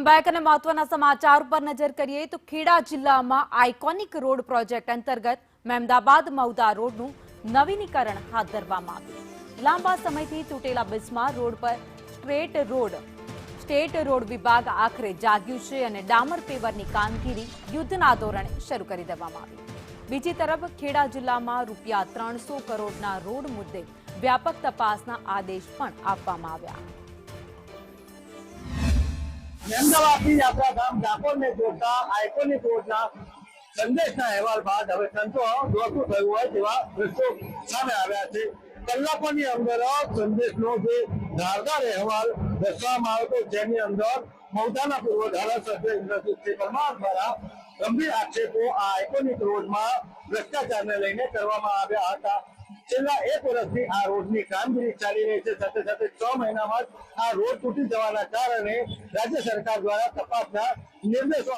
Back અને મહત્વના સમાચાર પર નજર કરીએ તો ખેડા જિલ્લામાં આઇકોનિક રોડ પ્રોજેક્ટ અંતર્ગત મહેમદાબાદ મૌદા રોડનું નવીનીકરણ હાથ ધરવામાં આવ્યું। લાંબા સમયથી તૂટેલા બિસ્માર રોડ પર સ્ટેટ રોડ વિભાગ આખરે જાગ્યું છે અને ડામર પેવરની કામગીરી યુદ્ધના ધોરણે શરૂ કરી દેવામાં આવી। બીજી તરફ ખેડા જિલ્લામાં ₹300 કરોડના રોડ મુદ્દે વ્યાપક તપાસના આદેશ પણ આપવામાં આવ્યા। મહેમદાબાદથી આપણા ગામ ડાકોરને જોડતા આઇકોનિક રોડના સંદેશના અહેવાલ બાદ હવે તંત્ર દોડતું થયું હોય તેવા દ્રશ્યો સામે આવ્યા છે। કલાકોની અંદર સંદેશનો જે ધારદાર અહેવાલ દર્શાવવામાં આવ્યો હતો, જેની અંદર મૌદાના પૂર્વ ધારાસભ્ય ઇન્દ્રજીતસિંહ પરમાર દ્વારા ગંભીર આક્ષેપો આ આઇકોનિક રોડમાં ભ્રષ્ટાચારને લઈને કરવામાં આવ્યા હતા। છેલ્લા 1 વર્ષથી આ રોડની કામગીરી ચાલી રહી છે। સાથે સાથે 6 મહિનામાં આ રોડ તૂટી જવાના કારણે રાજ્ય સરકાર દ્વારા તપાસના નિર્દેશો